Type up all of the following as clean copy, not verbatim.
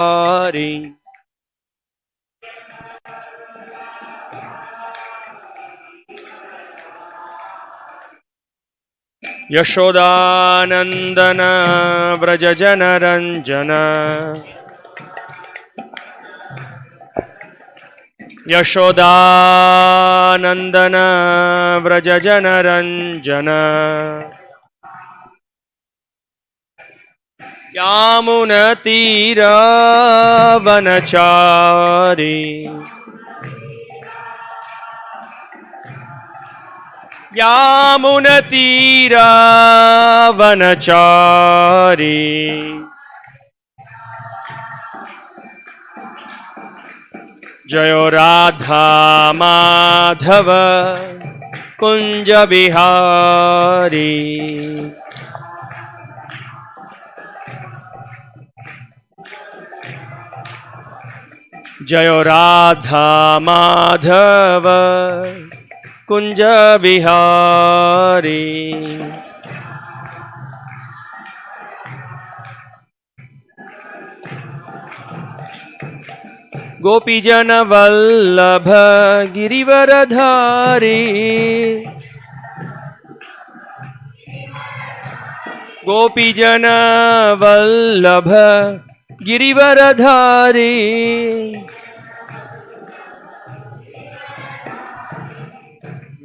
Hari. Yashodanandana Vrajajana Ranjana. Yashodanandana Vrajajana Ranjana. Yamunatira Vanachari. Yamunatira Vanachari. Jayo Radha Madhava Kunja Bihari. Jayo Radha Madhava Kunja Bihari. Gopijana Vallabha Girivaradhari. Gopijana Vallabha Girivaradhari.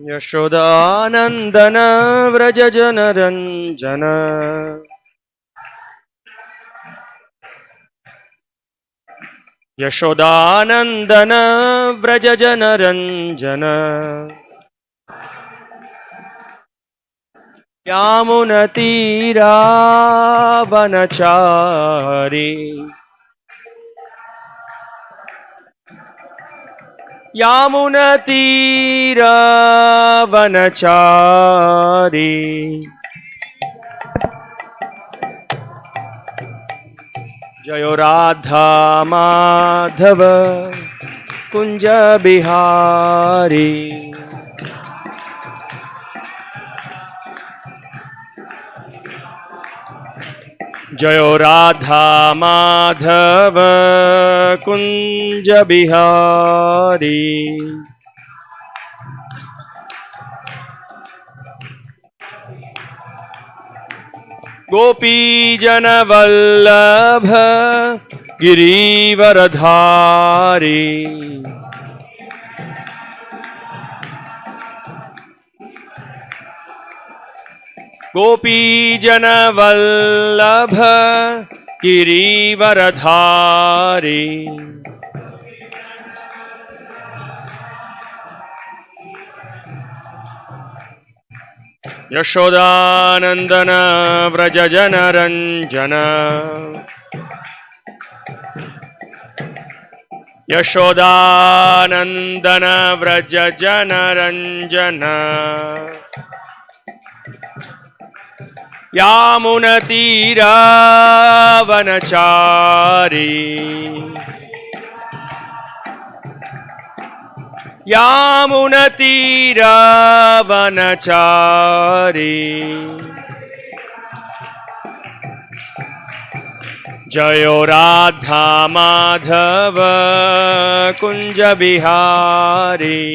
Yashodanandana Vrajajana Ranjana. Yashodanandana Vrajajana Ranjana. Yamunatira Vanachari. Yamunatira Vanachari. Jayo Radha Madhava Kunja Bihari. Jayo Radha Madhava Kunja Bihari. Gopijana Vallabha Girivaradhari. Gopijana Vallabha Girivaradhari. Yashodanandana Vrajajana Ranjana. Yashodanandana Vrajajana Ranjana. Yamunatira Vanachari. Yamunatira Vanachari. Jayo Radha Madhava Kunja Bihari.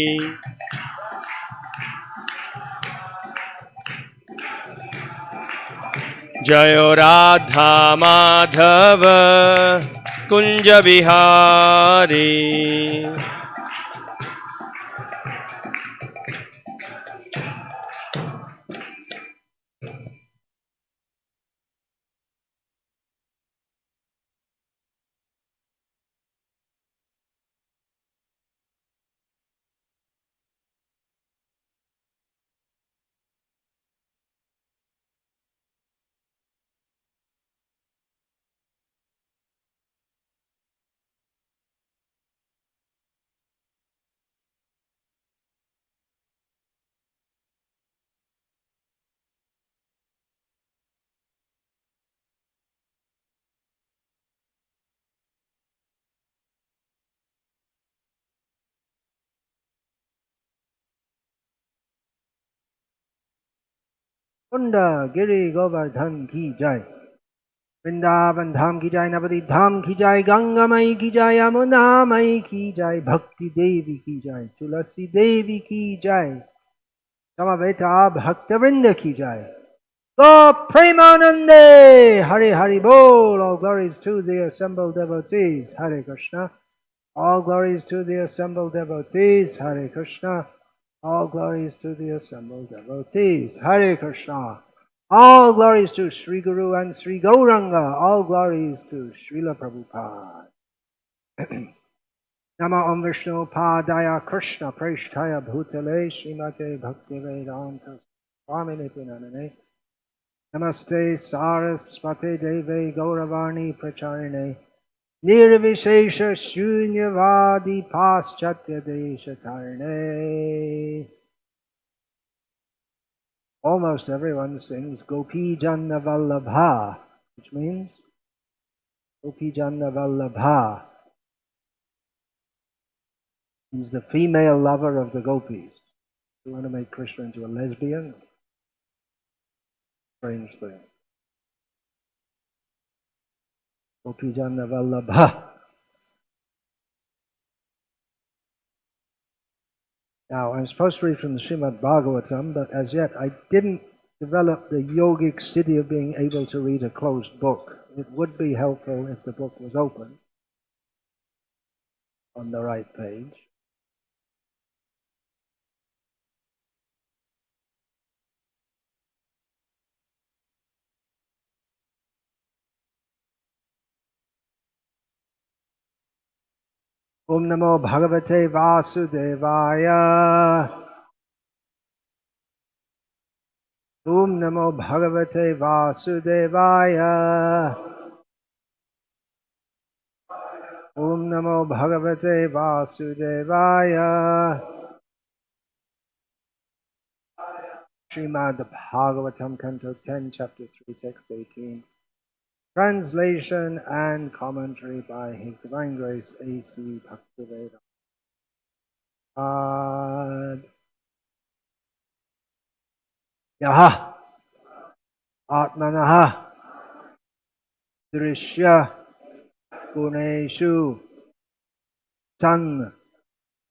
Jayo Radha Madhava Kunja Bihari. कुंडा गिरी गोवर्धन की जय। Vrindavan Dham ki jai, Navadip Dham ki jai, Ganga Mai ki jai, Yamuna Mai ki jai, Bhakti Devi ki jai, Tulasi Devi ki jai, Samaveta Bhaktivinoda ki jai. Lord Premanande, Hari Hari Bol, all glories to the assembled devotees, Hare Krishna. All glories to the assembled devotees, Hare Krishna. All glories to the assembled devotees, Hare Krishna. All glories to Sri Guru and Sri Gauranga. All glories to Srila Prabhupada. Nama Om Vishnu Padaya Krishna Preshtaya Bhutale Srimate Bhakti Vedanta Swamini Nanane. Namaste Saraswate Deve Gauravani Pracharine. Nirvishesha Shunyavadi Paschatya Deshatarne. Almost everyone sings Gopi Janna Vallabha, which means Gopi Janna Vallabha means the female lover of the gopis. You want to make Krishna into a lesbian? Strange thing. Gopi Janna Vallabha. Now, I'm supposed to read from the Srimad Bhagavatam, but as yet I didn't develop the yogic siddhi of being able to read a closed book. It would be helpful if the book was open on the right page. Om Namo Bhagavate Vasudevaya. Om Namo Bhagavate Vasudevaya. Om Namo Bhagavate Vasudevaya. Srimad Bhagavatam, Canto 10, Chapter 3, Text 18. Translation and commentary by His Divine Grace A.C. Bhaktivedanta. Yaha Atmanaha Drishya Guneshu San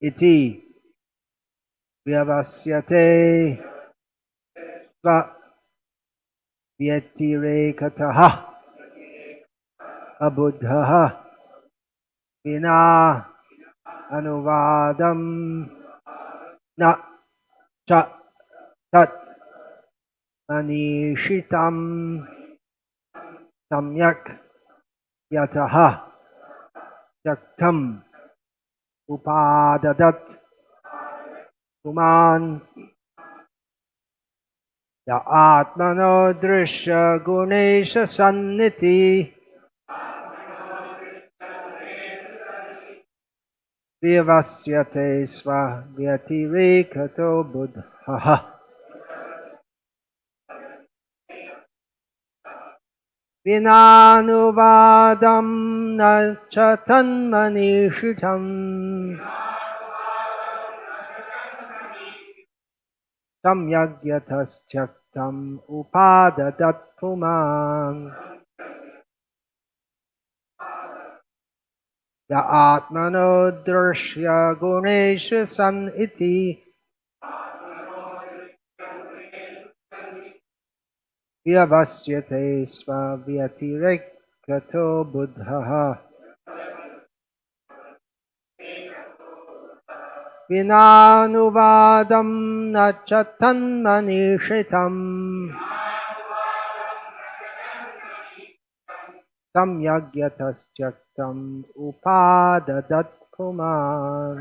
Iti Vyavasyate Sva Vyetirekataha Abuddhaha Vina Anuvadam Na Cha Tat Manishitam Samyak Yataha Yaktam Upadadat Kuman Ya Atmano Drishya Gunesha Sanniti Vyavasyate Sva Vyatirekato Buddhaha Vinanuvadam Nachatan Manishitam Samyagyatas Chaktam Upadadat Puman Ya Atmano Drishya Gunesha San Iti Vyavasyate Sva Vyatirekato Buddhaha Vinanuvadam Nachatan Manishitam Samyagyatas Chaktam Upadadat Puman.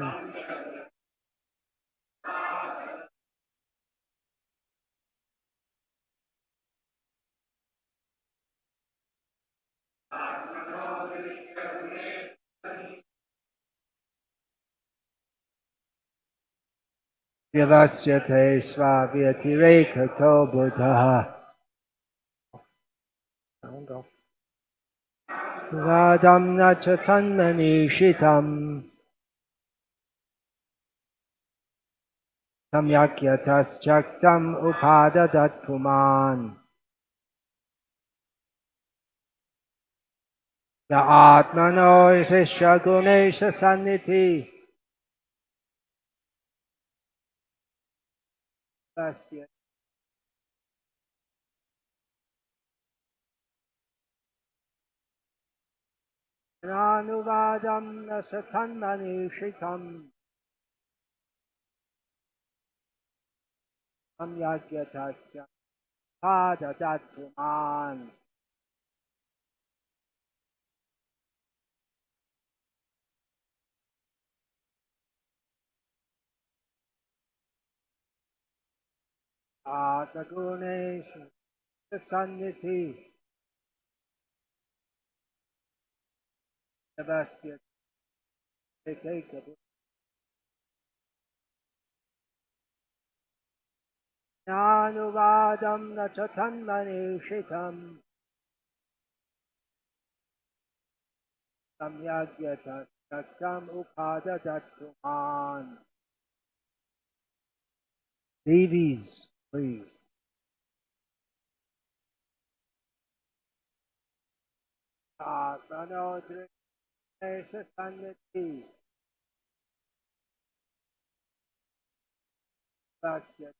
Vyavasyate Sva Vyatirekato Buddhaha. Vadam Nachatan Manishitam Samyakyatas Chaktam Upadadat Puman. Ya Atmano Isesha Gunesha Sanniti. Tasya. Nanuvadam Nasatanmanishikam. Samyagyatasya. Padadatuman. Atagunesha Sanniti. Tasya. Nanuvadam Nasatanmanishikam. Samyagyatasya Upadadatuman. Devis, please. Atmanodrishesha Sanniti. Tasya.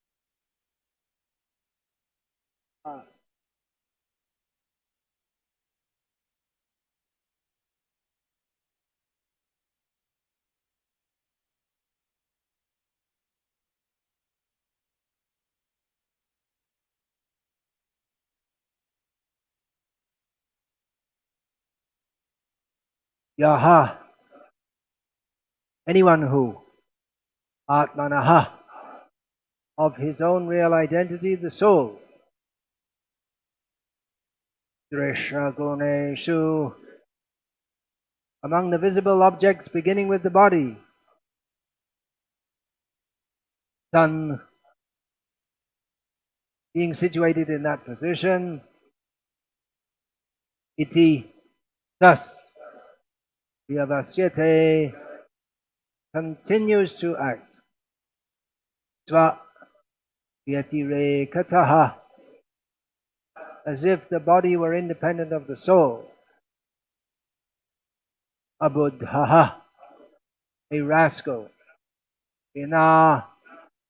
Yaha, anyone who, Atmanaha, of his own real identity, the soul, Drisha Guneshu, among the visible objects beginning with the body, Sun, being situated in that position, Iti, thus, Vyavasyate, continues to act. Sva Vyatirekataha, as if the body were independent of the soul. Abuddhaha, a rascal. Vina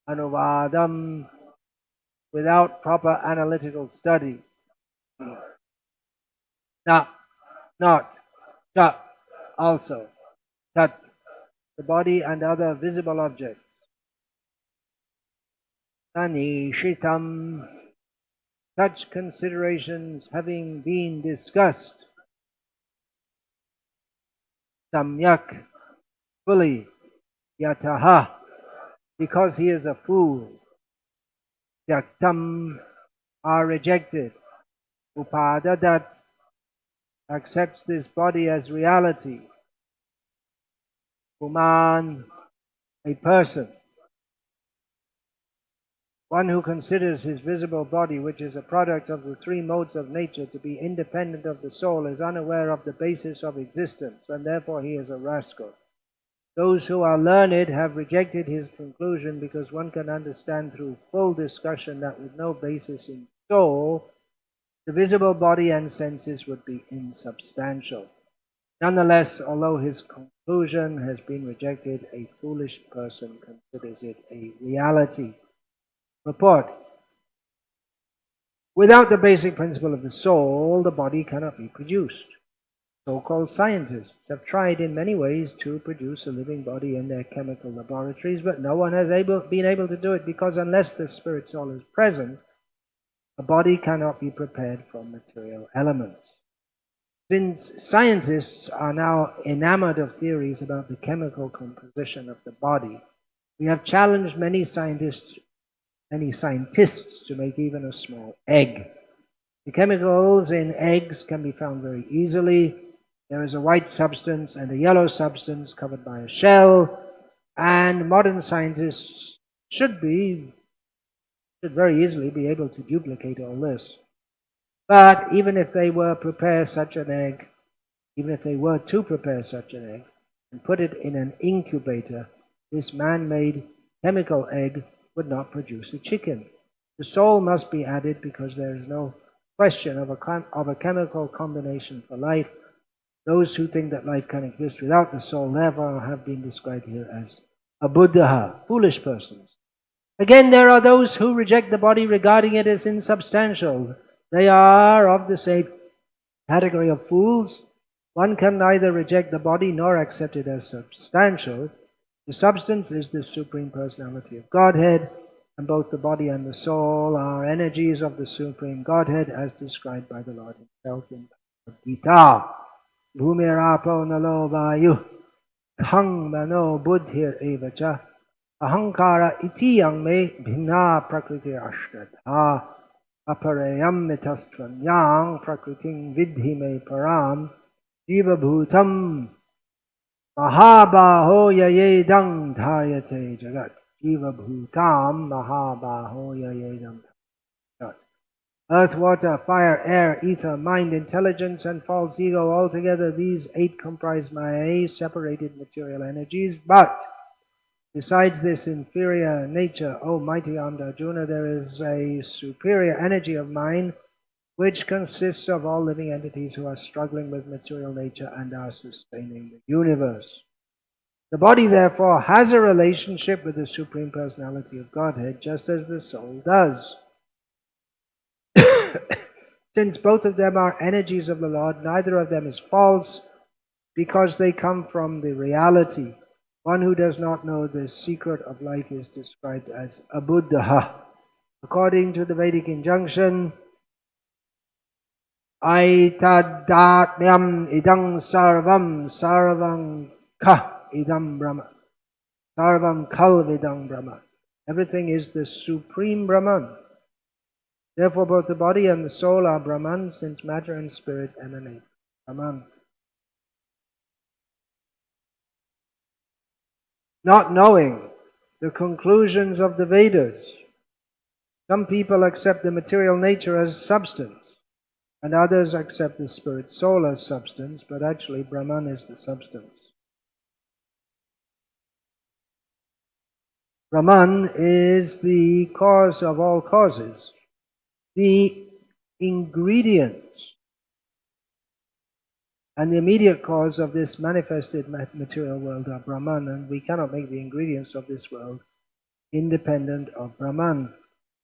Anuvadam, without proper analytical study. Na, not, ta, also, tat, the body and other visible objects. Anishitam, such considerations having been discussed, samyak, fully, yataha, because he is a fool, yaktam, are rejected, upadadat, accepts this body as reality, Uman, a person. One who considers his visible body, which is a product of the three modes of nature, to be independent of the soul, is unaware of the basis of existence, and therefore he is a rascal. Those who are learned have rejected his conclusion because one can understand through full discussion that with no basis in soul, the visible body and senses would be insubstantial. Nonetheless, although his conclusion has been rejected, a foolish person considers it a reality. Purport. Without the basic principle of the soul, the body cannot be produced. So-called scientists have tried in many ways to produce a living body in their chemical laboratories, but no one has been able to do it because unless the spirit soul is present, a body cannot be prepared from material elements. Since scientists are now enamored of theories about the chemical composition of the body, we have challenged many scientists to make even a small egg. The chemicals in eggs can be found very easily. There is a white substance and a yellow substance covered by a shell, and modern scientists should very easily be able to duplicate all this. But even if they were to prepare such an egg and put it in an incubator, this man-made chemical egg would not produce a chicken. The soul must be added because there is no question of a chemical combination for life. Those who think that life can exist without the soul therefore have been described here as abuddha, foolish persons. Again, there are those who reject the body regarding it as insubstantial. They are of the same category of fools. One can neither reject the body nor accept it as substantial. The substance is the Supreme Personality of Godhead, and both the body and the soul are energies of the Supreme Godhead as described by the Lord Himself in Bhagavad Gita. Bhumirapo nalo vayu khang mano buddhir evacha ahankara iti yang me bhinna prakriti ashtadha aparayam mitastvam yang prakriting vidhi me param jiva bhutam mahabaho yayedang dharyate jagat. Jiva bhutam mahabaho yayedang jagat. Earth, water, fire, air, ether, mind, intelligence, and false ego, altogether these 8 comprise Maya, separated material energies. But besides this inferior nature, O mighty armed Arjuna, there is a superior energy of mind which consists of all living entities who are struggling with material nature and are sustaining the universe. The body, therefore, has a relationship with the Supreme Personality of Godhead, just as the soul does. Since both of them are energies of the Lord, neither of them is false, because they come from the reality. One who does not know the secret of life is described as abuddha. According to the Vedic injunction, Aitadatmyam idam sarvam ka idam brahma. Sarvam kalvidam brahma. Everything is the Supreme Brahman. Therefore, both the body and the soul are Brahman, since matter and spirit emanate from Brahman. Not knowing the conclusions of the Vedas, some people accept the material nature as substance, and others accept the spirit soul as substance, but actually Brahman is the substance. Brahman is the cause of all causes. The ingredients and the immediate cause of this manifested material world are Brahman, and we cannot make the ingredients of this world independent of Brahman.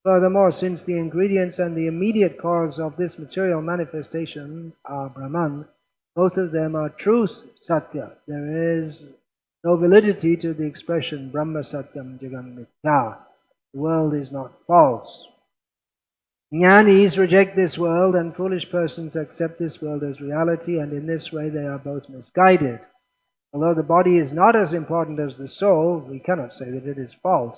Furthermore, since the ingredients and the immediate cause of this material manifestation are Brahman, both of them are truth, Satya. There is no validity to the expression Brahma Satyam Jagam Mithya. The world is not false. Jnanis reject this world, and foolish persons accept this world as reality, and in this way they are both misguided. Although the body is not as important as the soul, we cannot say that it is false.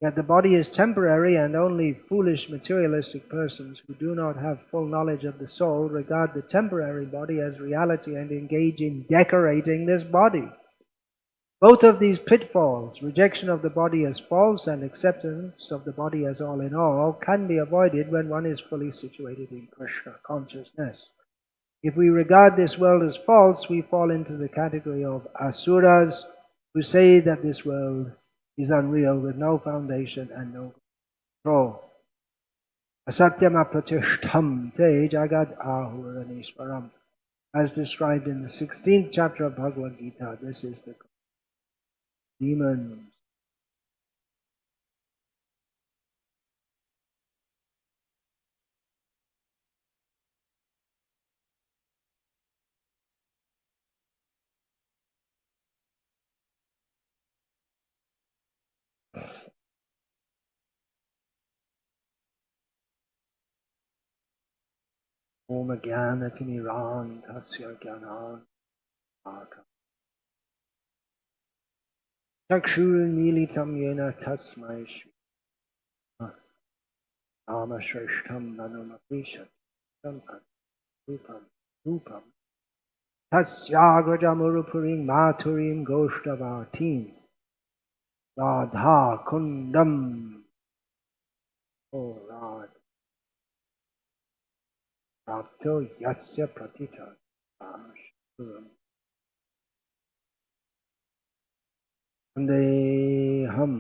Yet the body is temporary, and only foolish materialistic persons who do not have full knowledge of the soul regard the temporary body as reality and engage in decorating this body. Both of these pitfalls, rejection of the body as false and acceptance of the body as all in all, can be avoided when one is fully situated in Krishna consciousness. If we regard this world as false, we fall into the category of asuras, who say that this world is unreal with no foundation and no control. Asatyam apratishtham te jagad ahuranishwaram. As described in the 16th chapter of Bhagavad Gita, this is the demons. Om Jnanatimirang Tasya Jnanan Akam Chakshurmilitam Yena Tasmai Shri Amashrishtam Nanamapishat Rupam Tasyagrajamurupurim Maturim Goshtavatim Radha Kundam. Oh Lord, Rapto Yasya Pratita Ashuram Vandeham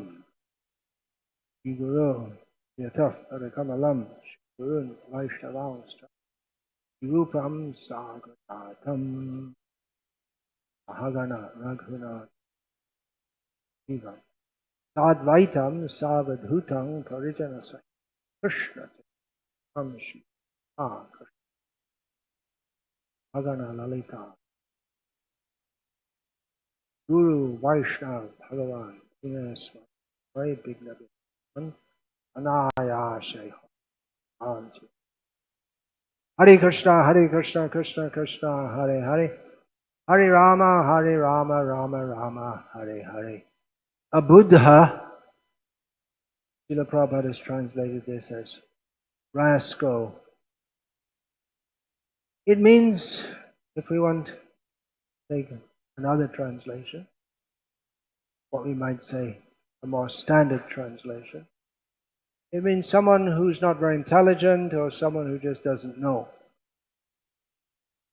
Guru Yataf Adakamalam Gurun Vaishnavans Rupam Sagatatam Ahagana Raghuna Divam Sadvaitam Savadhutam Parijanasai Krishna Kamshi Krishna Bhagana Lalita Guru Vaishnav Bhagavan Inaswa Very big Nabi Anayashay Anji Hare Krishna, Krishna Krishna, Hare Hare, Hare Rama, Rama Rama, Hare Hare. A Buddha, Srila Prabhupada has translated this as rascal. It means, if we want to take another translation, what we might say a more standard translation, it means someone who's not very intelligent or someone who just doesn't know.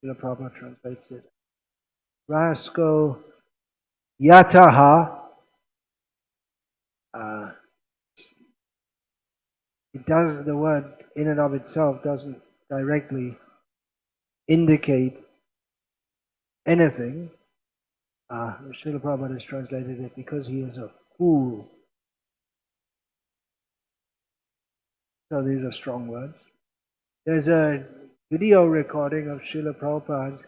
Srila Prabhupada translates it. Rascal yataha. The word in and of itself doesn't directly indicate anything. Srila Prabhupada has translated it because he is a fool. So these are strong words. There's a video recording of Srila Prabhupada.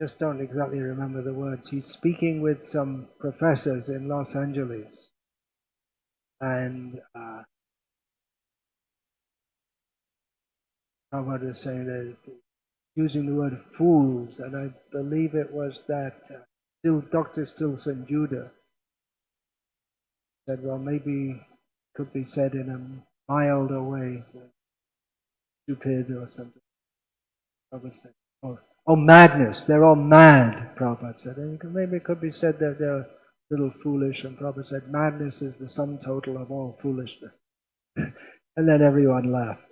Just don't exactly remember the words. He's speaking with some professors in Los Angeles. And Prabhupada was saying that using the word fools, and I believe it was that Dr. Stilson Judah said, well, maybe it could be said in a milder way, so stupid or something. Prabhupada said, oh, madness, they're all mad, Prabhupada said. And maybe it could be said that they're a little foolish, and Prabhupada said, madness is the sum total of all foolishness. And then everyone laughed.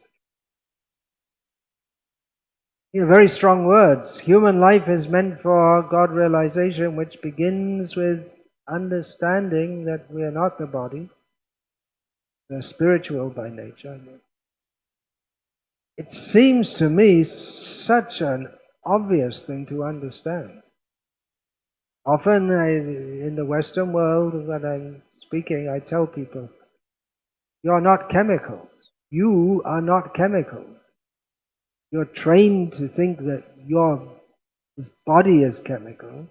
Very strong words. Human life is meant for God realization, which begins with understanding that we are not the body. We are spiritual by nature. It seems to me such an obvious thing to understand. Often in the Western world, when I'm speaking, I tell people, you're not chemicals. You are not chemicals. You're trained to think that your body is chemical,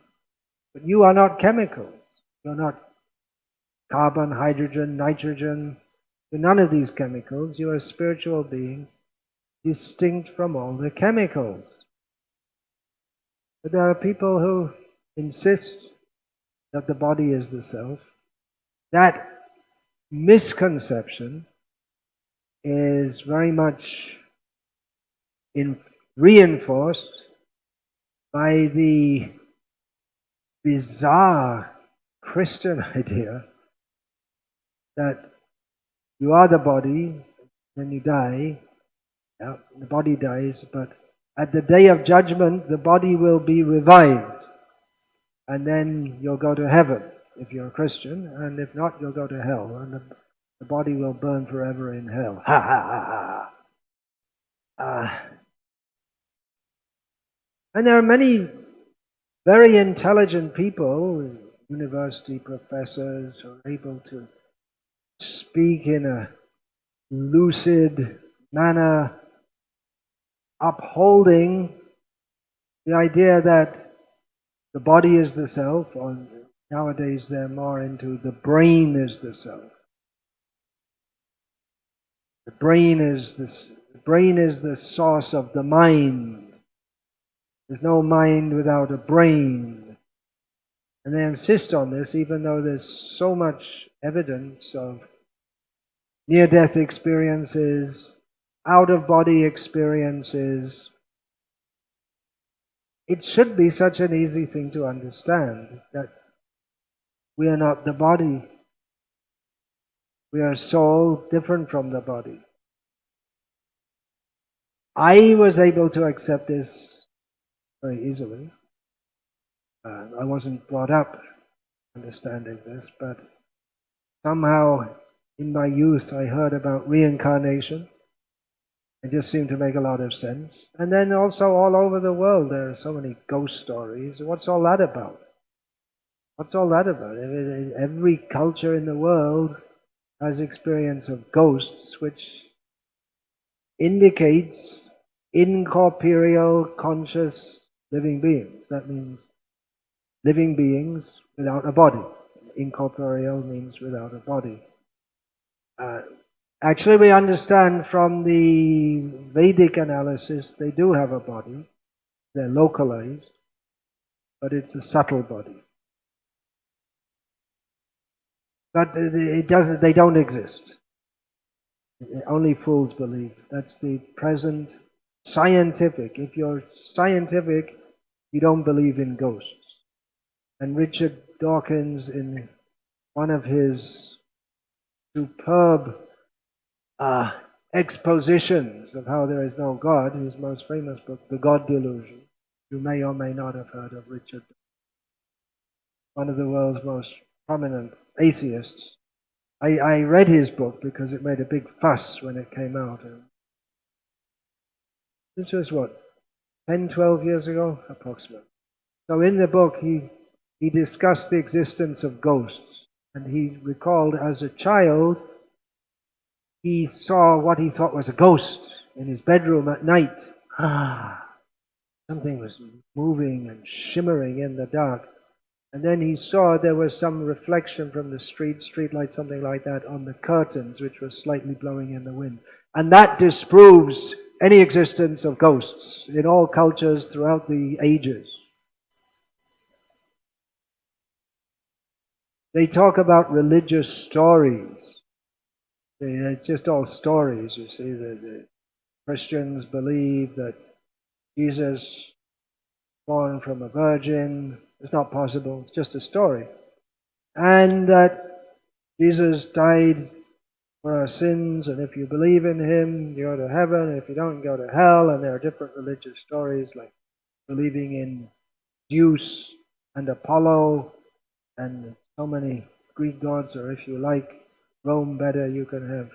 but you are not chemicals. You're not carbon, hydrogen, nitrogen. You're none of these chemicals. You're a spiritual being, distinct from all the chemicals. But there are people who insist that the body is the self. That misconception is very much reinforced by the bizarre Christian idea that you are the body, then you die, the body dies, but at the day of judgment, the body will be revived, and then you'll go to heaven if you're a Christian, and if not, you'll go to hell, and the body will burn forever in hell. Ha ha ha ha. And there are many very intelligent people, university professors, who are able to speak in a lucid manner, upholding the idea that the body is the self, or nowadays they're more into the brain is the self. The brain is the source of the mind. There's no mind without a brain. And they insist on this even though there's so much evidence of near-death experiences, out-of-body experiences. It should be such an easy thing to understand that we are not the body. We are a soul different from the body. I was able to accept this very easily. I wasn't brought up understanding this, but somehow in my youth I heard about reincarnation, They just seem to make a lot of sense. And then also all over the world there are so many ghost stories. What's all that about? What's all that about? Every culture in the world has experience of ghosts, which indicates incorporeal, conscious living beings. That means living beings without a body. Incorporeal means without a body. Actually, we understand from the Vedic analysis, they do have a body. They're localized, but it's a subtle body. But it doesn't. They don't exist. Only fools believe. That's the present scientific. If you're scientific, you don't believe in ghosts. And Richard Dawkins, in one of his superb expositions of how there is no God, his most famous book, The God Delusion, you may or may not have heard of Richard Dawkins, one of the world's most prominent atheists. I read his book because it made a big fuss when it came out. This was what, 10, 12 years ago, approximately. So in the book he discussed the existence of ghosts, and he recalled as a child he saw what he thought was a ghost in his bedroom at night. Something was moving and shimmering in the dark. And then he saw there was some reflection from the street light, something like that, on the curtains, which were slightly blowing in the wind. And that disproves any existence of ghosts in all cultures throughout the ages. They talk about religious stories. It's just all stories, you see. The Christians believe that Jesus born from a virgin. It's not possible. It's just a story. And that Jesus died for our sins, and if you believe in him, you go to heaven, and if you don't, you go to hell. And there are different religious stories, like believing in Zeus and Apollo and so many Greek gods, or if you like Rome better, you can have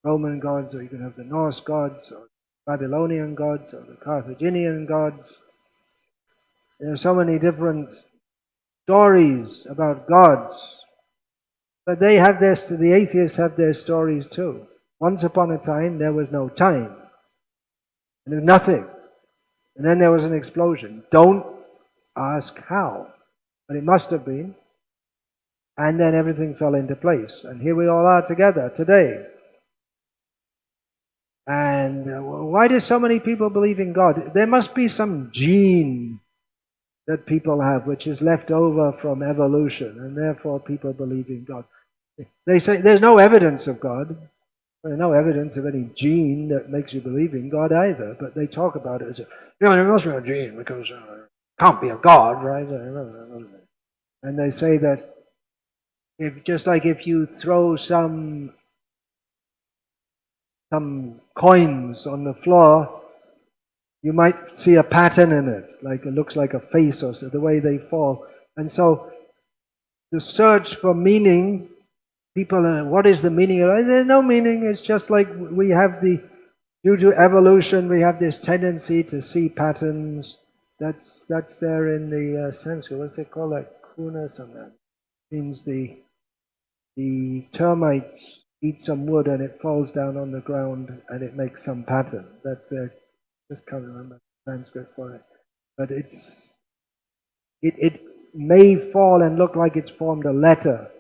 Roman gods, or you can have the Norse gods, or Babylonian gods, or the Carthaginian gods. There are so many different stories about gods, but they have the atheists have their stories too. Once upon a time, there was no time, and there was nothing, and then there was an explosion. Don't ask how, but it must have been, and then everything fell into place, and here we all are together today. And why do so many people believe in God? There must be some gene that people have, which is left over from evolution, and therefore people believe in God. They say there's no evidence of God. There's no evidence of any gene that makes you believe in God either, but they talk about it as there must be a gene because it can't be a God, right? And they say that if you throw some coins on the floor, you might see a pattern in it, like it looks like a face or so, the way they fall. And so the search for meaning, people are, what is the meaning of it? There's no meaning. It's just like we have due to evolution, we have this tendency to see patterns. That's there in the Sanskrit. What's it called? Like kuna something. Means the termites eat some wood and it falls down on the ground and it makes some pattern. That's their. Just can't remember Sanskrit for it, but it may fall and look like it's formed a letter,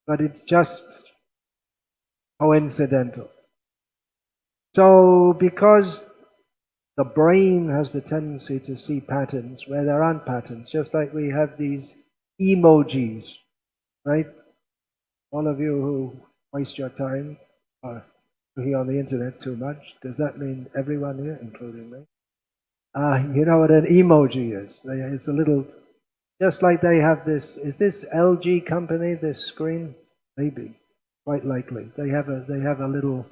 but it's just coincidental. So because the brain has the tendency to see patterns where there aren't patterns, just like we have these emojis, right? All of you who waste your time are here on the internet too much. Does that mean everyone here, including me? You know what an emoji is? It's a little, just like they have this. Is this LG company? This screen, maybe, quite likely. They have a little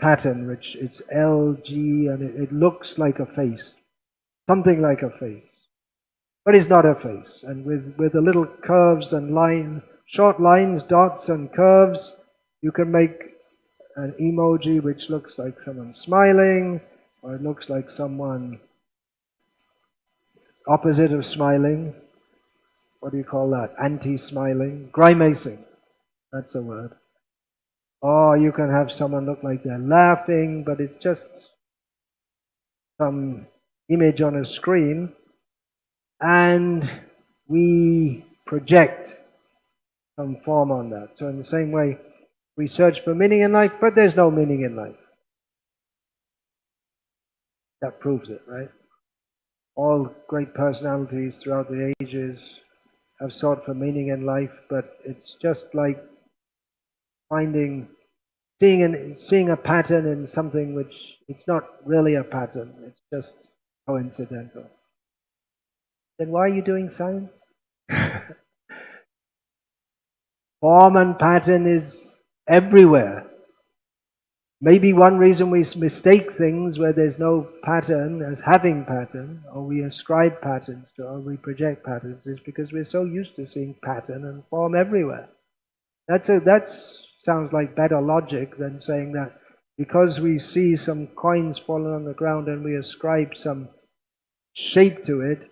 pattern which it's LG, and it looks like a face, something like a face, but it's not a face. And with the little curves and short lines, dots, and curves, you can make an emoji which looks like someone smiling, or it looks like someone opposite of smiling. What do you call that? Anti-smiling? Grimacing. That's a word. Or you can have someone look like they're laughing, but it's just some image on a screen, and we project some form on that. So in the same way, we search for meaning in life, but there's no meaning in life. That proves it, right? All great personalities throughout the ages have sought for meaning in life, but it's just like seeing a pattern in something which it's not really a pattern, it's just coincidental. Then why are you doing science? Form and pattern is everywhere. Maybe one reason we mistake things where there's no pattern as having pattern, or we ascribe patterns to, or we project patterns, is because we're so used to seeing pattern and form everywhere. That sounds like better logic than saying that because we see some coins falling on the ground and we ascribe some shape to it,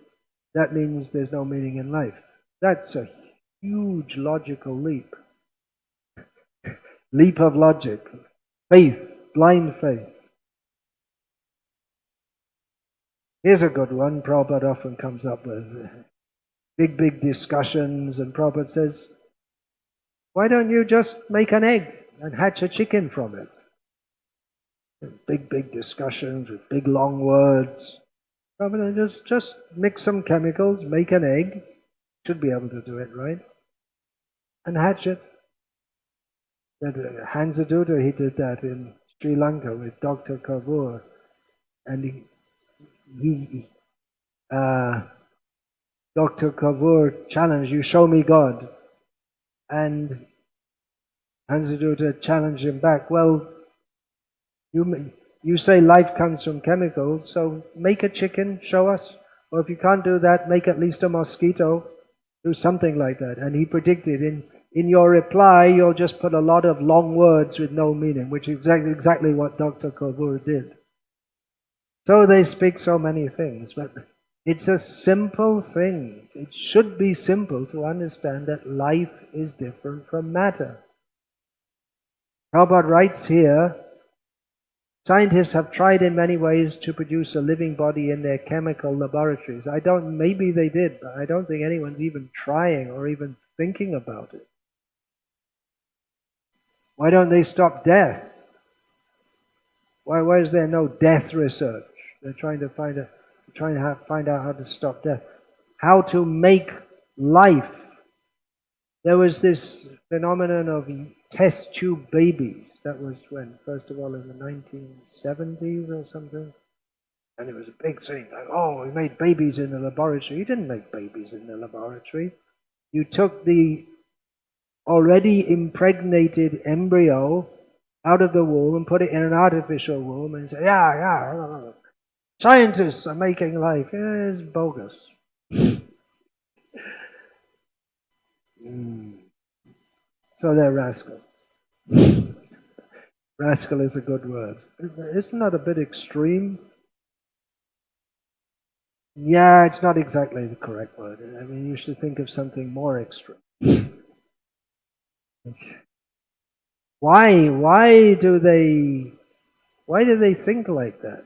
that means there's no meaning in life. That's a huge logical leap. Leap of logic. Faith, blind faith. Here's a good one Prabhupada often comes up with. Big discussions, and Prabhupada says, why don't you just make an egg and hatch a chicken from it? Big discussions with big long words. Prabhupada, just mix some chemicals, make an egg. Should be able to do it, right? And hatch it. Hansadutta, he did that in Sri Lanka with Dr. Kabur. And Dr. Kabur challenged, you show me God. And Hansadutta challenged him back, well, you say life comes from chemicals, so make a chicken, show us. Or if you can't do that, make at least a mosquito. Do something like that. And he predicted, in your reply, you'll just put a lot of long words with no meaning, which is exactly what Dr. Kabur did. So they speak so many things, but it's a simple thing. It should be simple to understand that life is different from matter. Prabhupada writes here, scientists have tried in many ways to produce a living body in their chemical laboratories. Maybe they did, but I don't think anyone's even trying or even thinking about it. Why don't they stop death? Why is there no death research? They're trying to find out how to stop death. How to make life. There was this phenomenon of test tube babies. That was when? First of all in the 1970s or something. And it was a big thing. Like, oh, we made babies in the laboratory. You didn't make babies in the laboratory. You took the already impregnated embryo out of the womb and put it in an artificial womb and say, yeah, scientists are making life. Yeah, it's bogus. So they're rascals. Rascal is a good word. Isn't that a bit extreme? Yeah, it's not exactly the correct word. I mean, you should think of something more extreme. Why do they think like that?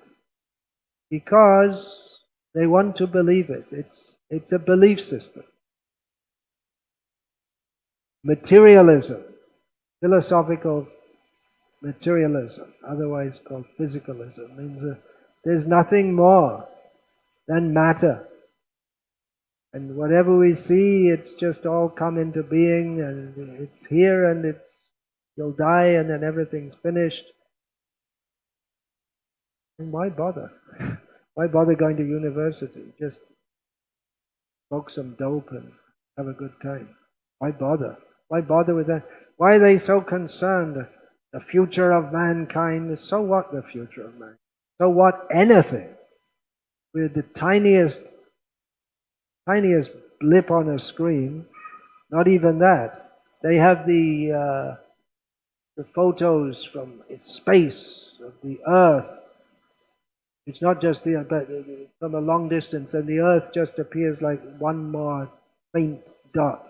Because they want to believe it. It's a belief system. Materialism, philosophical materialism, otherwise called physicalism, means there's nothing more than matter. And whatever we see, it's just all come into being, and it's here, and you'll die, and then everything's finished. And why bother? Why bother going to university? Just smoke some dope and have a good time. Why bother? Why bother with that? Why are they so concerned? The future of mankind. So what the future of man? So what anything? With the tiniest blip on a screen, not even that. They have the the photos from space of the Earth. It's not just but from a long distance, and the Earth just appears like one more faint dot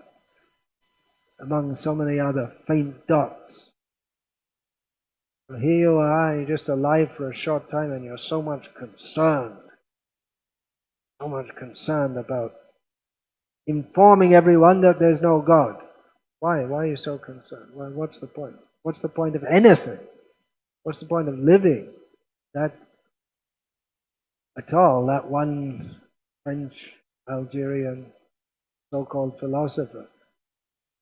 among so many other faint dots. Well, here you are, you're just alive for a short time, and you're so much concerned about informing everyone that there's no God. Why? Why are you so concerned? Well, what's the point? What's the point of anything? What's the point of living? That one French Algerian so-called philosopher,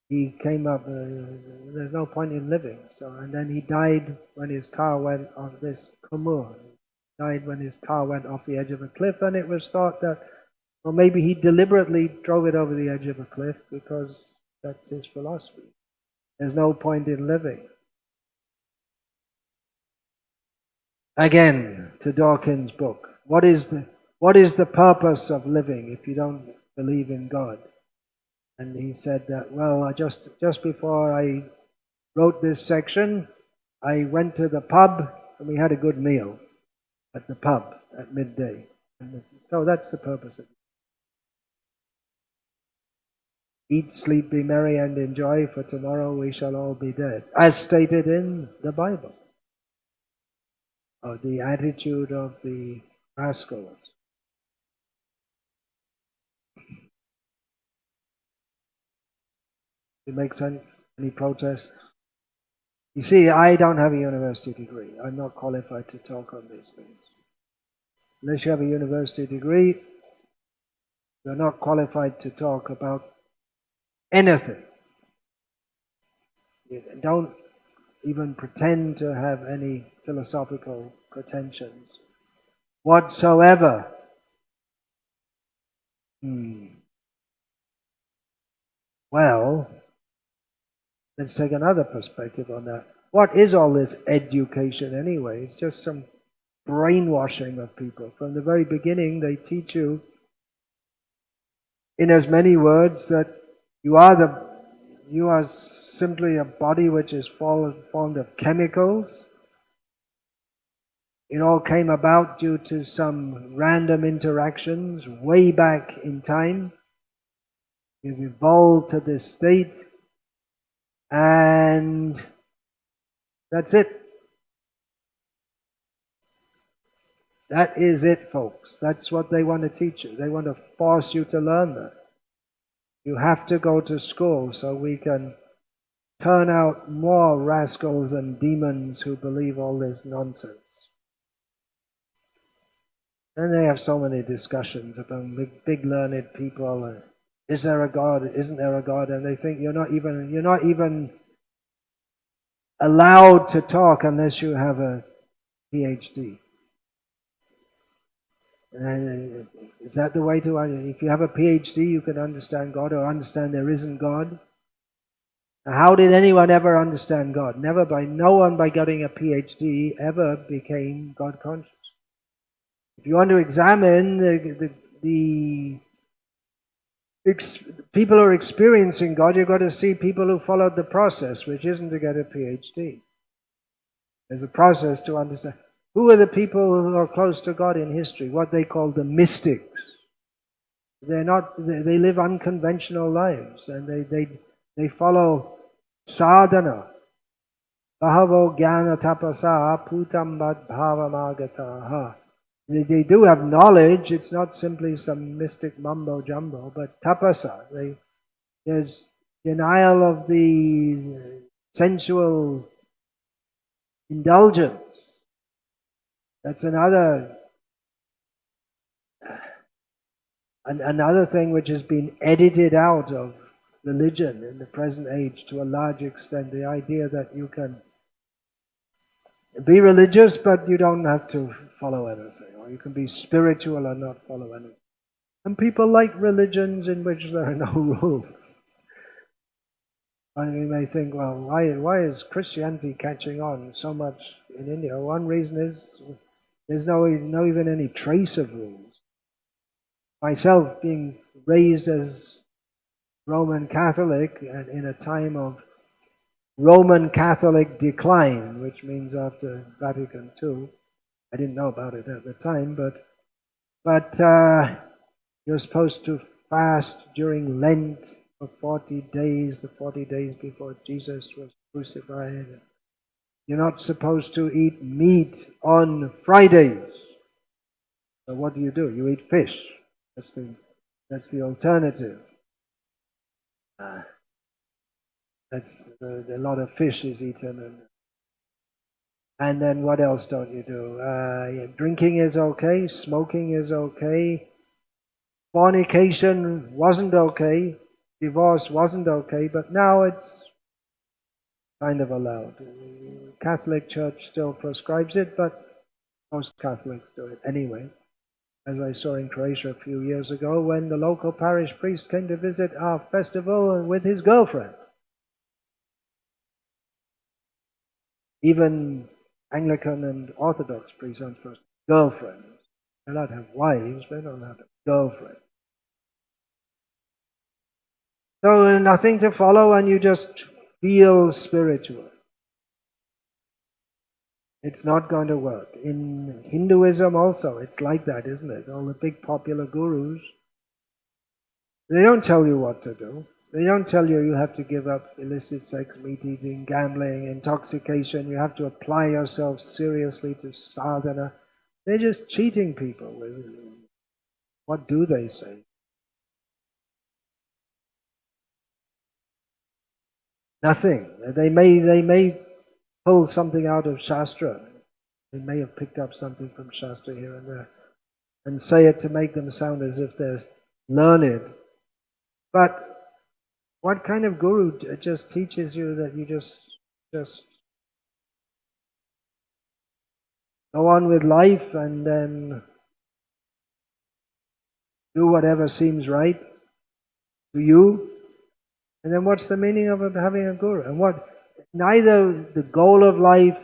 he came up, there's no point in living. So, and then he died when his car went on this Kumur. Died when his car went off the edge of a cliff, and it was thought that, well, maybe he deliberately drove it over the edge of a cliff because that's his philosophy. There's no point in living. Again, to Dawkins' book, what is the purpose of living if you don't believe in God? And he said that, well, just before I wrote this section, I went to the pub and we had a good meal at the pub at midday. And so that's the purpose of it. Eat, sleep, be merry, and enjoy, for tomorrow we shall all be dead, as stated in the Bible. The attitude of the rascals. It makes sense? Any protests? You see, I don't have a university degree. I'm not qualified to talk on these things. Unless you have a university degree, you're not qualified to talk about anything. You don't even pretend to have any philosophical pretensions whatsoever. Well, let's take another perspective on that. What is all this education anyway? It's just some brainwashing of people. From the very beginning, they teach you in as many words that you are simply a body which is formed of chemicals. It all came about due to some random interactions way back in time. You've evolved to this state, and that's it. That is it, folks. That's what they want to teach you. They want to force you to learn that. You have to go to school so we can turn out more rascals and demons who believe all this nonsense. And they have so many discussions about big learned people. Is there a God? Isn't there a God? And they think you're not even allowed to talk unless you have a PhD. And is that the way to? If you have a PhD, you can understand God or understand there isn't God. Now, how did anyone ever understand God? No one by getting a PhD ever became God conscious. If you want to examine the people who are experiencing God, you've got to see people who followed the process, which isn't to get a PhD. There's a process to understand. Who are the people who are close to God in history? What they call the mystics. They live unconventional lives, and they follow sadhana. Bahavo jnana tapasa putam bad bhavamagataha. They do have knowledge. It's not simply some mystic mumbo jumbo, but tapasa. There's denial of the sensual indulgence. That's another thing which has been edited out of religion in the present age to a large extent. The idea that you can be religious, but you don't have to follow anything, or you can be spiritual and not follow anything. And people like religions in which there are no rules. And you may think, well, why is Christianity catching on so much in India? One reason is there's no even any trace of rules. Myself, being raised as Roman Catholic and in a time of Roman Catholic decline, which means after Vatican II. I didn't know about it at the time, but you're supposed to fast during Lent for 40 days, the 40 days before Jesus was crucified. You're not supposed to eat meat on Fridays. So what do? You eat fish. That's the alternative. A lot of fish is eaten, and then what else don't you do? Yeah, drinking is okay, smoking is okay, fornication wasn't okay, divorce wasn't okay, but now it's kind of allowed. The Catholic Church still prescribes it, but most Catholics do it anyway. As I saw in Croatia a few years ago when the local parish priest came to visit our festival with his girlfriend. Even Anglican and Orthodox priests aren't supposed to have girlfriends. They're allowed to have wives, but they don't have girlfriends. So nothing to follow, and you just feel spiritual. It's not going to work. In Hinduism also, it's like that, isn't it? All the big popular gurus, they don't tell you what to do. They don't tell you have to give up illicit sex, meat eating, gambling, intoxication. You have to apply yourself seriously to sadhana. They're just cheating people. What do they say? Nothing. They may pull something out of Shastra. They may have picked up something from Shastra here and there and say it to make them sound as if they're learned. But what kind of guru just teaches you that you just go on with life and then do whatever seems right to you? And then what's the meaning of having a guru? And neither the goal of life,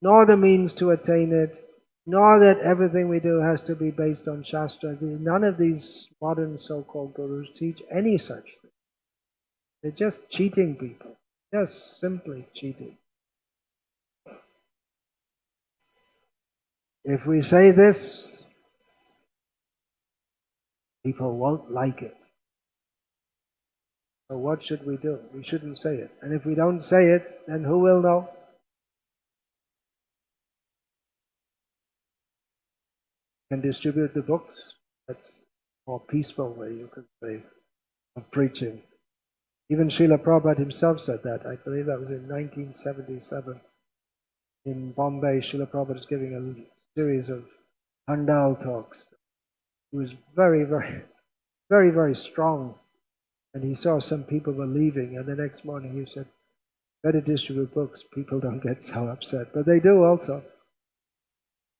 nor the means to attain it, nor that everything we do has to be based on Shastra. None of these modern so-called gurus teach any such thing. They're just cheating people, just simply cheating. If we say this, people won't like it. So what should we do? We shouldn't say it. And if we don't say it, then who will know? Can distribute the books. That's a more peaceful way, you could say, of preaching. Even Srila Prabhupada himself said that. I believe that was in 1977. In Bombay, Srila Prabhupada was giving a series of Handal talks. He was very, very, very, very strong. And he saw some people were leaving, and the next morning he said, better distribute books, people don't get so upset. But they do also.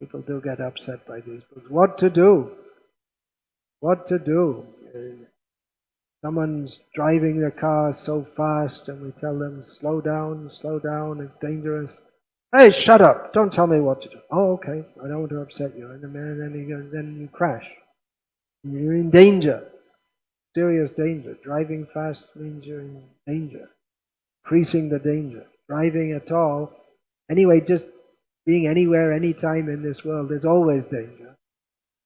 People do get upset by these books. What to do? What to do? Someone's driving their car so fast and we tell them, slow down, it's dangerous. Hey, shut up, don't tell me what to do. Oh, okay, I don't want to upset you. And then you crash. You're in danger, serious danger. Driving fast means you're in danger, increasing the danger. Driving at all, anyway, just being anywhere, anytime in this world, there's always danger.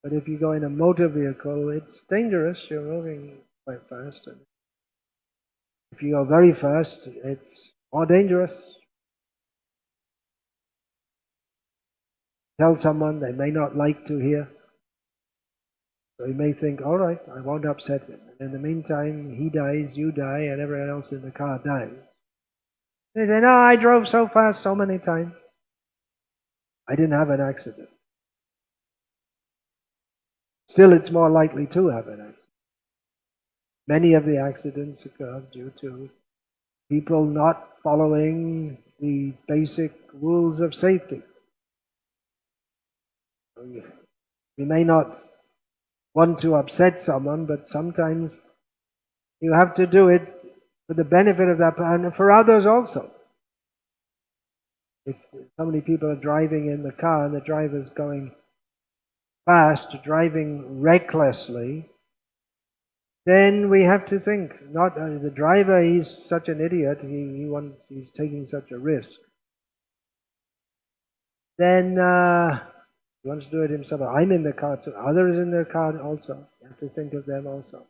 But if you go in a motor vehicle, it's dangerous, you're moving quite fast. And if you go very fast, it's more dangerous. Tell someone they may not like to hear. So he may think, all right, I won't upset him. And in the meantime, he dies, you die, and everyone else in the car dies. They say, no, I drove so fast so many times. I didn't have an accident. Still, it's more likely to have an accident. Many of the accidents occur due to people not following the basic rules of safety. You may not want to upset someone, but sometimes you have to do it for the benefit of that person and for others also. If so many people are driving in the car and the driver's going fast, driving recklessly, then we have to think, not the driver, he's such an idiot, he's taking such a risk. Then he wants to do it himself. I'm in the car too. Others in the car also. You have to think of them also.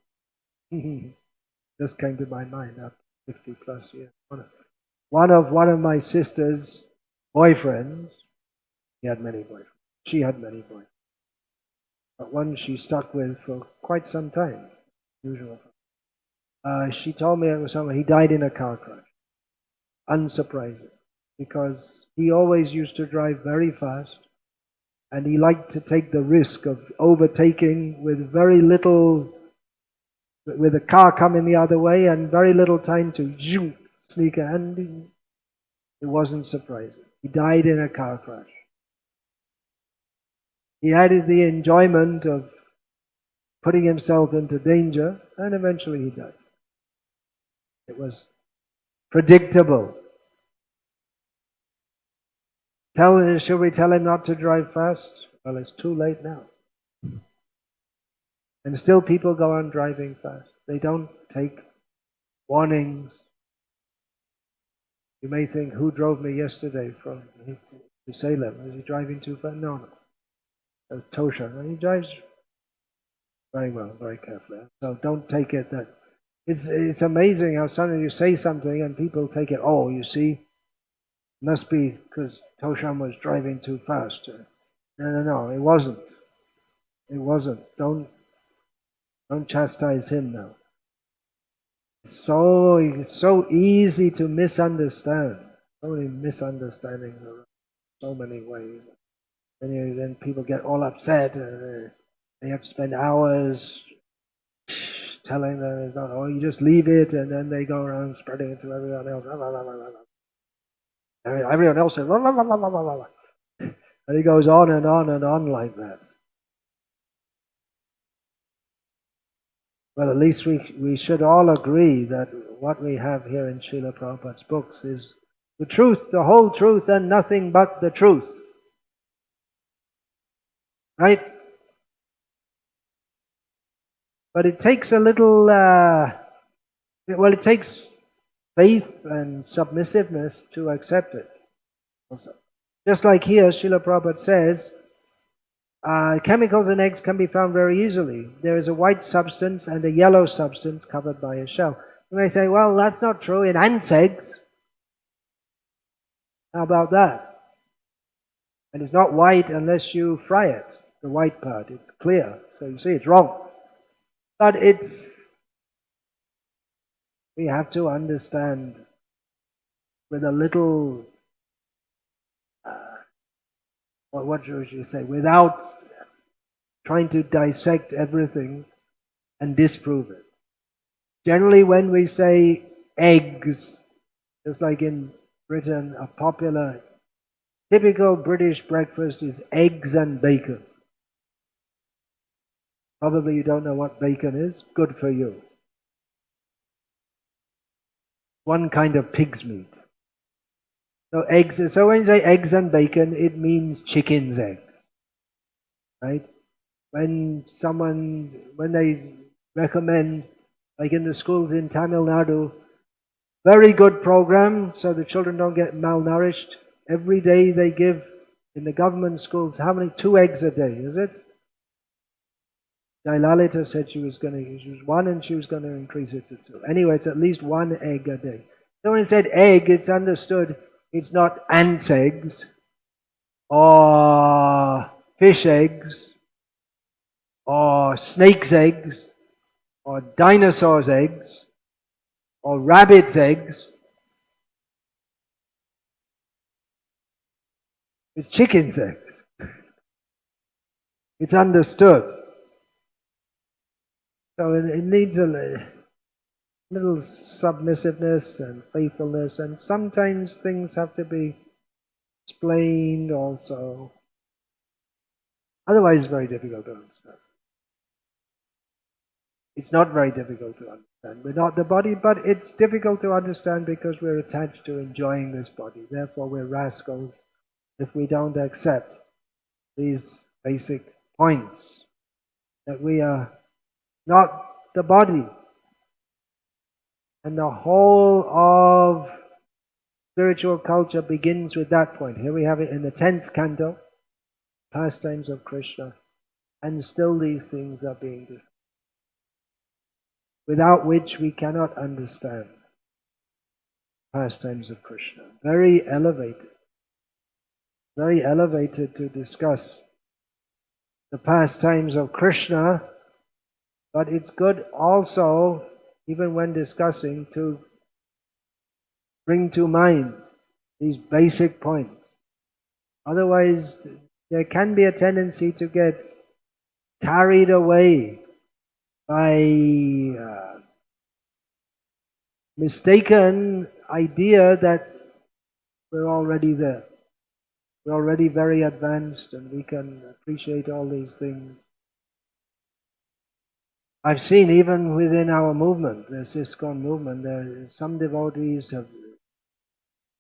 This came to my mind after 50 plus years. One of my sister's boyfriends, he had many boyfriends. She had many boyfriends. But one she stuck with for quite some time. Usual. She told me it was someone, he died in a car crash. Unsurprising. Because he always used to drive very fast. And he liked to take the risk of overtaking with very little, with a car coming the other way and very little time to sneak a hand in. It wasn't surprising. He died in a car crash. He had the enjoyment of putting himself into danger, and eventually he died. It was predictable. Should we tell him not to drive fast? Well, it's too late now. And still people go on driving fast. They don't take warnings. You may think, who drove me yesterday from to Salem? Was he driving too fast? No. It was Tosha. And he drives very well, very carefully. So don't take it that... It's amazing how suddenly you say something and people take it, oh, you see, must be because Toshan was driving too fast. No, it wasn't. It wasn't. Don't chastise him now. It's so easy to misunderstand. So many misunderstandings around so many ways. Then people get all upset. They have to spend hours telling them, oh, you just leave it, and then they go around spreading it to everyone else. Everyone else says, and he goes on and on and on like that. Well, at least we should all agree that what we have here in Srila Prabhupada's books is the truth, the whole truth, and nothing but the truth. Right? But it takes a little, it takes faith and submissiveness to accept it. Also. Just like here, Srila Prabhupada says, chemicals in eggs can be found very easily. There is a white substance and a yellow substance covered by a shell. You may say, well, that's not true in ants' eggs. How about that? And it's not white unless you fry it, the white part. It's clear. So you see, it's wrong. But we have to understand with a little, what should you say, without trying to dissect everything and disprove it. Generally, when we say eggs, just like in Britain, a popular, typical British breakfast is eggs and bacon. Probably you don't know what bacon is. Good for you. One kind of pig's meat. So eggs. So when you say eggs and bacon, it means chicken's eggs, right? When they recommend, like in the schools in Tamil Nadu, very good program so the children don't get malnourished. Every day they give in the government schools, how many? 2 eggs a day, is it? Jailalita said she was 1 and she was going to increase it to 2. Anyway, it's at least 1 egg a day. So when it said egg, it's understood it's not ants' eggs or fish eggs or snake's eggs or dinosaur's eggs or rabbit's eggs. It's chicken's eggs. It's understood. So it needs a little submissiveness and faithfulness, and sometimes things have to be explained also. Otherwise, it's very difficult to understand. It's not very difficult to understand. We're not the body, but it's difficult to understand because we're attached to enjoying this body. Therefore, we're rascals if we don't accept these basic points, that we are not the body. And the whole of spiritual culture begins with that point. Here we have it in the 10th canto, pastimes of Krishna, and still these things are being discussed, without which we cannot understand pastimes of Krishna. Very elevated to discuss the pastimes of Krishna, but it's good also, even when discussing, to bring to mind these basic points. Otherwise, there can be a tendency to get carried away by mistaken idea that we're already there. We're already very advanced and we can appreciate all these things. I've seen even within our movement, the ISKCON movement, some devotees have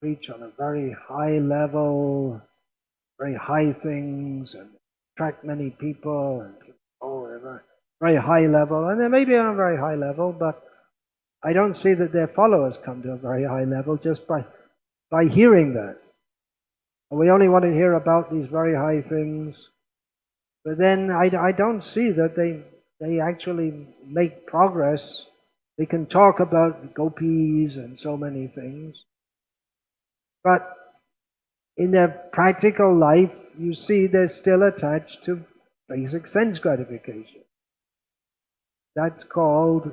preached on a very high level, very high things, and attract many people, and whatever, very high level. And they may be on a very high level, but I don't see that their followers come to a very high level just by hearing that. We only want to hear about these very high things, but then I don't see that they actually make progress. They can talk about gopis and so many things, but in their practical life, you see they're still attached to basic sense gratification. That's called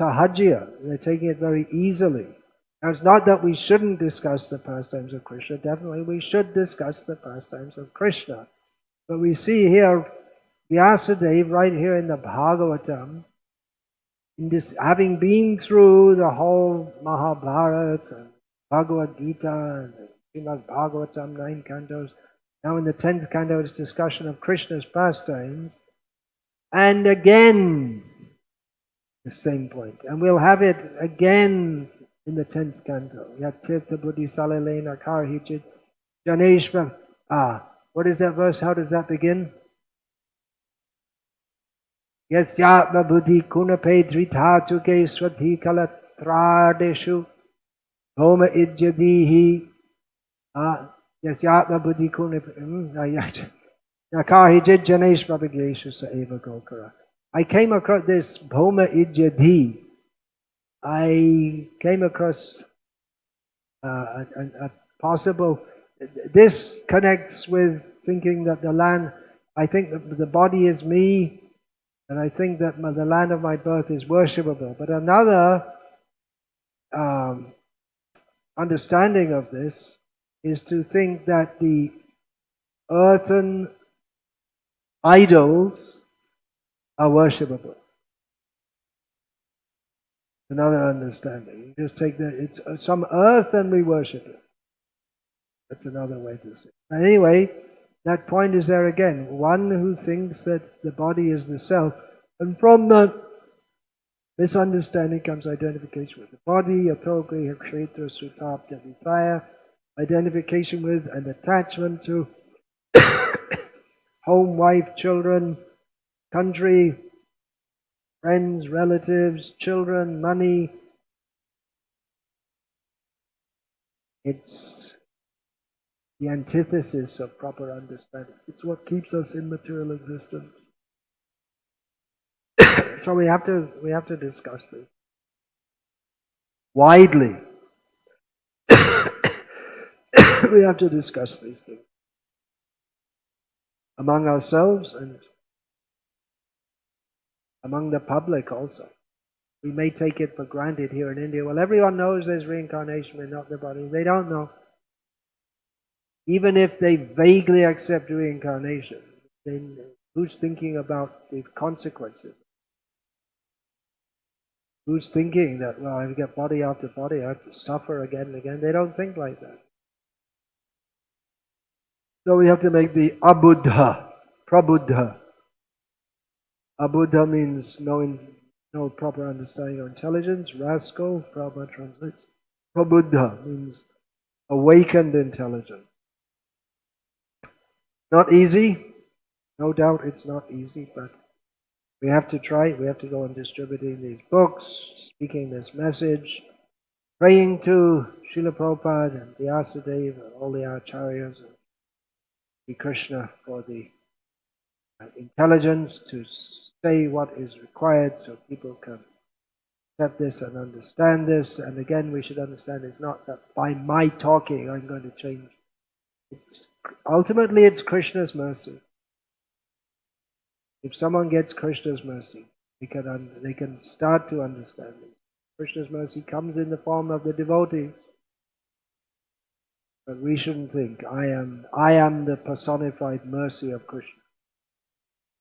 sahajya. They're taking it very easily. Now, it's not that we shouldn't discuss the pastimes of Krishna. Definitely we should discuss the pastimes of Krishna. But we see here, Vyasadeva, right here in the Bhagavatam, having been through the whole Mahabharata and Bhagavad Gita and Srimad Bhagavatam, 9 cantos, now in the 10th canto is discussion of Krishna's pastimes, and again the same point. And we'll have it again in the 10th canto. Yatirtha buddhi salalena karhijit janeshva. What is that verse? How does that begin? Yasyatma buddhi kunape dritatuke swadhi kalatradeshu homa idjadihi. Yasyatma buddhi kunape karhijit janeshva bhageshu saeva gokara. I came across this Bhoma Ijyadhi. I came across a possible. This connects with thinking that the land. I think that the body is me, and I think that the land of my birth is worshipable. But another understanding of this is to think that the earthen idols are worshipable. Another understanding. You just take that it's some earth and we worship it. That's another way to say it. But anyway, that point is there again. One who thinks that the body is the self, and from that misunderstanding comes identification with the body, yatogriha kshetra sutapta vithaya, identification with and attachment to home, wife, children, country, friends, relatives, children, money. It's the antithesis of proper understanding. It's what keeps us in material existence. So we have to discuss this widely. We have to discuss these things among ourselves and among the public also. We may take it for granted here in India. Well, everyone knows there's reincarnation and not the body. They don't know. Even if they vaguely accept reincarnation, then who's thinking about the consequences? Who's thinking that, well, I get body after body, I have to suffer again and again? They don't think like that. So we have to make the abuddha, prabuddha. Abuddha means no proper understanding or intelligence. Rascal, Prabhupada translates. Prabuddha means awakened intelligence. Not easy. No doubt it's not easy, but We have to try it. We have to go on distributing these books, speaking this message, praying to Srila Prabhupada and Vyasadeva and all the acharyas and Sri Krishna for the intelligence to say what is required so people can accept this and understand this. And again, we should understand it's not that by my talking I'm going to change. Ultimately it's Krishna's mercy. If someone gets Krishna's mercy, they can start to understand it. Krishna's mercy comes in the form of the devotees. But we shouldn't think, I am the personified mercy of Krishna.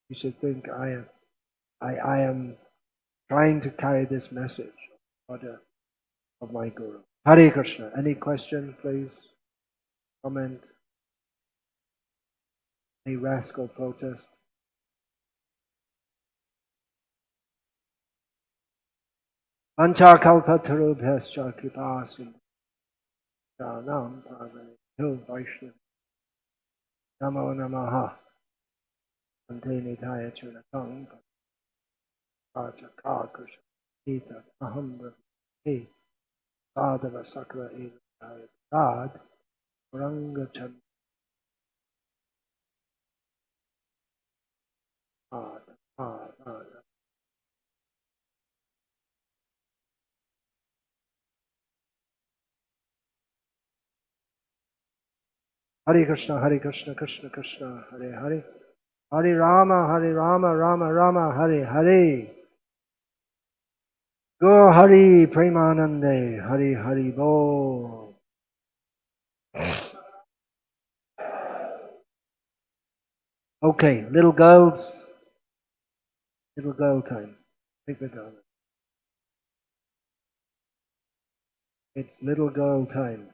We should think, I am trying to carry this message of my Guru. Hare Krishna. Any question, please? Comment? Any rascal protest? Vanchakalpatarubhyascha kripasin Nam Parvanito Vaishnav Namo Namaha Ante Nitaya Chunakam Pachaka Krishna Gita Aham Brahmi Sadhava Sakra Eva Sad Rangachan Hare Krishna, Krishna Krishna, Hare Hare, Hare Rama, Rama Rama, Hare Hare. Go Hari Premanande, Hari Hari Bo. Okay, little girl time. Take the girl. It's little girl time.